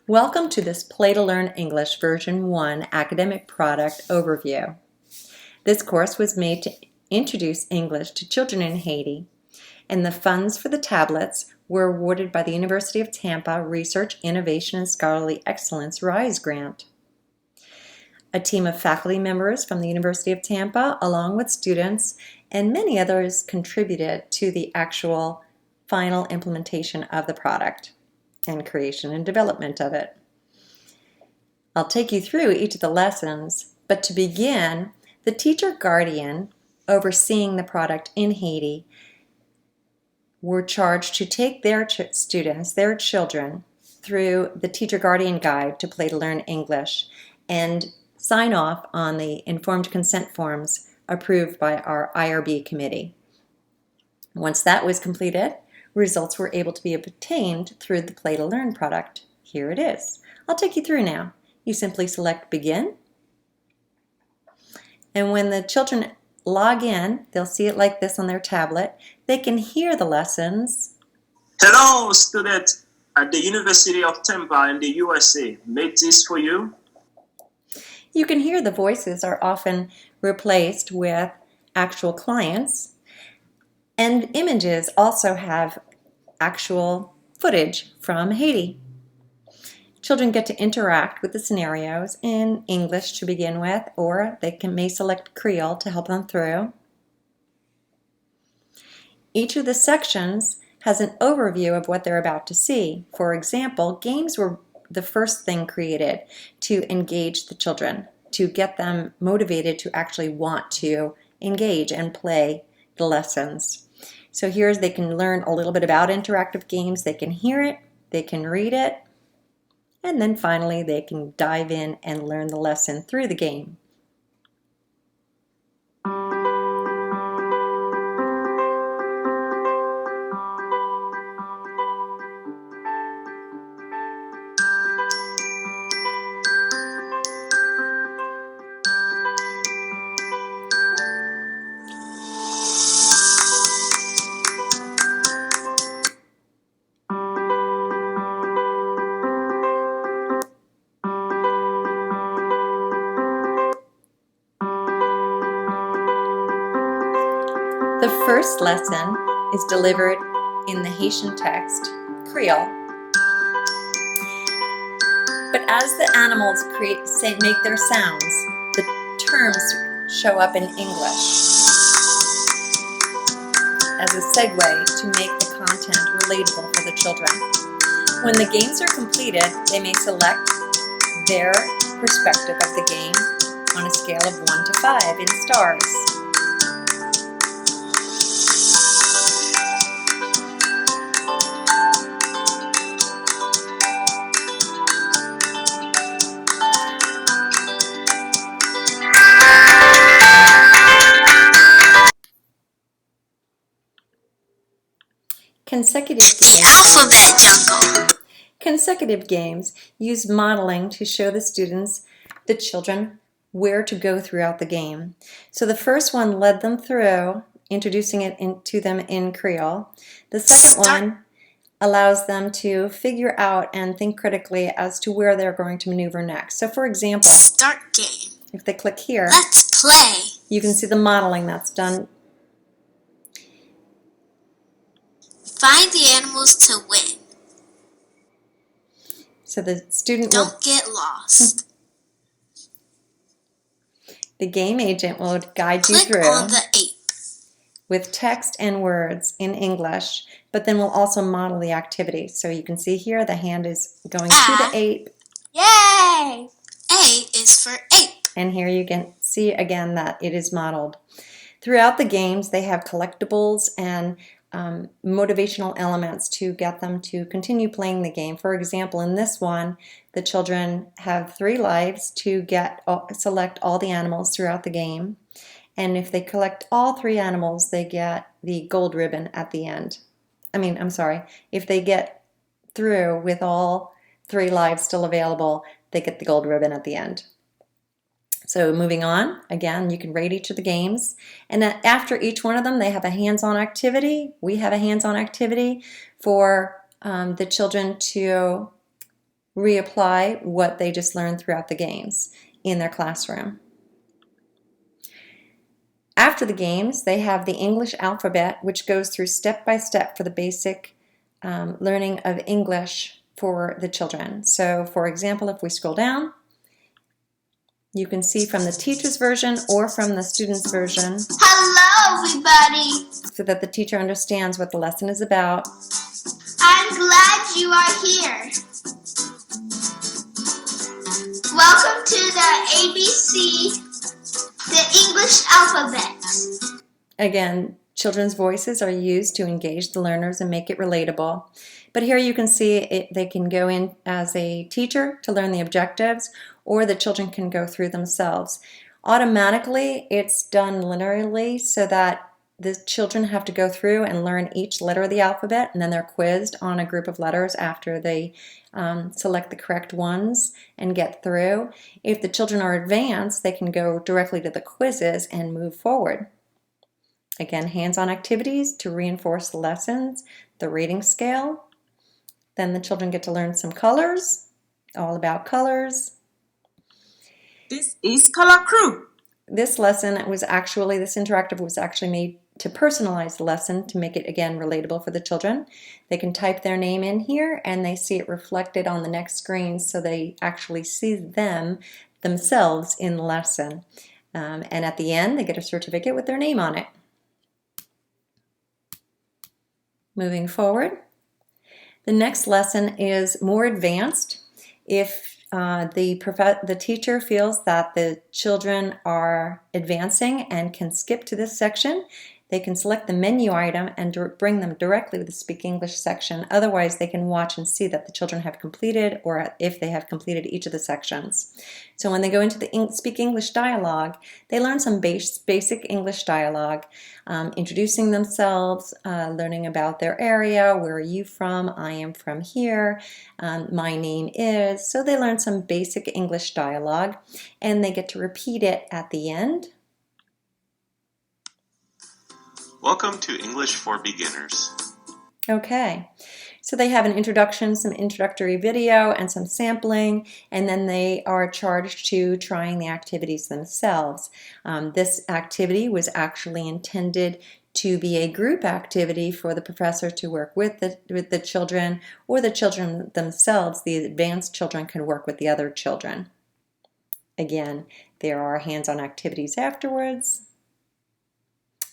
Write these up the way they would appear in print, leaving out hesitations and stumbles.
Welcome to this Play to Learn English Version 1 academic product overview. This course was made to introduce English to children in Haiti, and the funds for the tablets were awarded by the University of Tampa Research, Innovation, and Scholarly Excellence RISE grant. A team of faculty members from the University of Tampa, along with students and many others, contributed to the actual final implementation of the product and creation and development of it. I'll take you through each of the lessons, but to begin, the teacher guardian overseeing the product in Haiti were charged to take their students, their children, through the teacher guardian guide to Play to Learn English and sign off on the informed consent forms approved by our IRB committee. Once that was completed, results were able to be obtained through the Play to Learn product. Here it is. I'll take you through now. You simply select Begin. And when the children log in, they'll see it like this on their tablet. They can hear the lessons. Hello, students at the University of Tampa in the USA. Made this for you. You can hear the voices are often replaced with actual clients. And images also have actual footage from Haiti. Children get to interact with the scenarios in English to begin with, or they may select Creole to help them through. Each of the sections has an overview of what they're about to see. For example, games were the first thing created to engage the children, to get them motivated to actually want to engage and play the lessons. So here's they can learn a little bit about interactive games, they can hear it, they can read it, and then finally they can dive in and learn the lesson through the game. The first lesson is delivered in the Haitian text, Creole. But as the animals make their sounds, the terms show up in English as a segue to make the content relatable for the children. When the games are completed, they may select their perspective of the game on a scale of 1 to 5 in stars. Consecutive games use modeling to show the students, the children, where to go throughout the game. So the first one led them through, introducing it to them in Creole. The second one allows them to figure out and think critically as to where they're going to maneuver next. So for example, Start game. If they click here, Let's play. You can see the modeling that's done. Find the animals to win. So the student Don't get lost. The game agent will guide you Click through on the ape. with text and words in English, but then we'll also model the activity. So you can see here the hand is going to the ape. Yay! A is for ape. And here you can see again that it is modeled. Throughout the games, they have collectibles and motivational elements to get them to continue playing the game. For example, in this one, the children have 3 lives to select all the animals throughout the game. And if they collect all 3 animals, they get the gold ribbon at the end. If they get through with all 3 lives still available, they get the gold ribbon at the end. So moving on, again, you can rate each of the games. And after each one of them, they have a hands-on activity. We have a hands-on activity for the children to reapply what they just learned throughout the games in their classroom. After the games, they have the English alphabet, which goes through step by step for the basic learning of English for the children. So, for example, if we scroll down, you can see from the teacher's version or from the student's version. Hello, everybody. So that the teacher understands what the lesson is about. I'm glad you are here. Welcome to the ABC, the English alphabet. Again, children's voices are used to engage the learners and make it relatable. But here you can see they can go in as a teacher to learn the objectives, or the children can go through themselves. Automatically, it's done linearly so that the children have to go through and learn each letter of the alphabet, and then they're quizzed on a group of letters after they select the correct ones and get through. If the children are advanced, they can go directly to the quizzes and move forward. Again, hands-on activities to reinforce the lessons, the reading scale. Then the children get to learn some colors, all about colors. This is Color Crew. This lesson was actually, this interactive was actually made to personalize the lesson to make it, again, relatable for the children. They can type their name in here and they see it reflected on the next screen, so they actually see themselves in the lesson. And at the end, they get a certificate with their name on it. Moving forward, the next lesson is more advanced. If the teacher feels that the children are advancing and can skip to this section, they can select the menu item and bring them directly to the Speak English section. Otherwise, they can watch and see that the children have completed, or if they have completed each of the sections. So when they go into the Speak English dialogue, they learn some basic English dialogue, introducing themselves, learning about their area. Where are you from? I am from here. My name is. So they learn some basic English dialogue, and they get to repeat it at the end. Welcome to English for Beginners. Okay, so they have an introduction, some introductory video, and some sampling, and then they are charged to trying the activities themselves. This activity was actually intended to be a group activity for the professor to work with the children, or the children themselves, the advanced children, can work with the other children. Again, there are hands-on activities afterwards.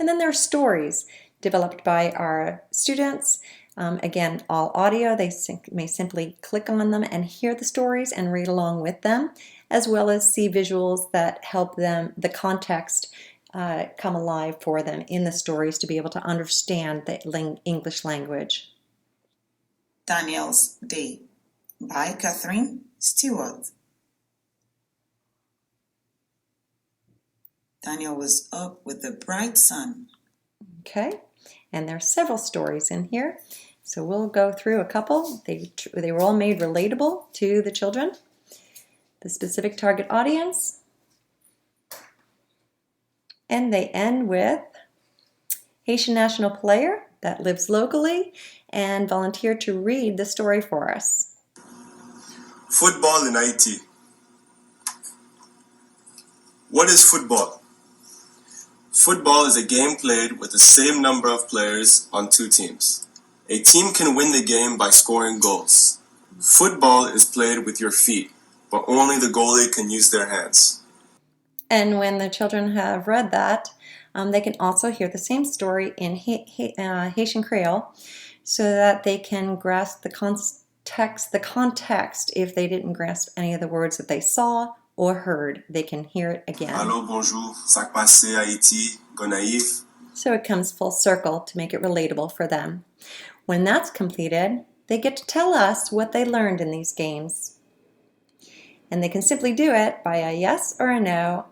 And then there are stories developed by our students. Again, all audio. They may simply click on them and hear the stories and read along with them, as well as see visuals that help them, the context, come alive for them in the stories to be able to understand the English language. Daniel's Day by Catherine Stewart. Daniel was up with the bright sun. Okay, and there are several stories in here, so we'll go through a couple. They were all made relatable to the children, the specific target audience, and they end with Haitian national player that lives locally and volunteered to read the story for us. Football in Haiti. What is football? Football is a game played with the same number of players on two teams. A team can win the game by scoring goals. Football is played with your feet, but only the goalie can use their hands. And when the children have read that, they can also hear the same story in Haitian Creole, so that they can grasp the context if they didn't grasp any of the words that they saw or heard. They can hear it again. Allô, bonjour, sak passe Haiti, Gonaïf. So it comes full circle to make it relatable for them. When that's completed, they get to tell us what they learned in these games. And they can simply do it by a yes or a no.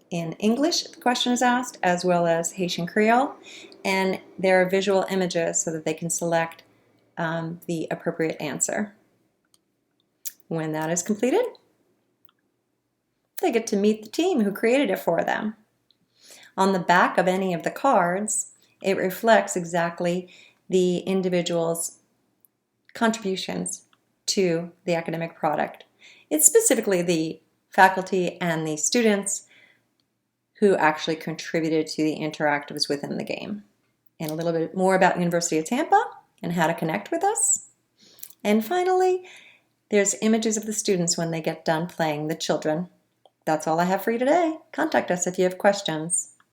In English, the question is asked, as well as Haitian Creole, and there are visual images so that they can select the appropriate answer. When that is completed, they get to meet the team who created it for them. On the back of any of the cards, it reflects exactly the individual's contributions to the academic product. It's specifically the faculty and the students who actually contributed to the interactives within the game. And a little bit more about University of Tampa and how to connect with us. And finally, there's images of the students when they get done playing, the children. That's all I have for you today. Contact us if you have questions.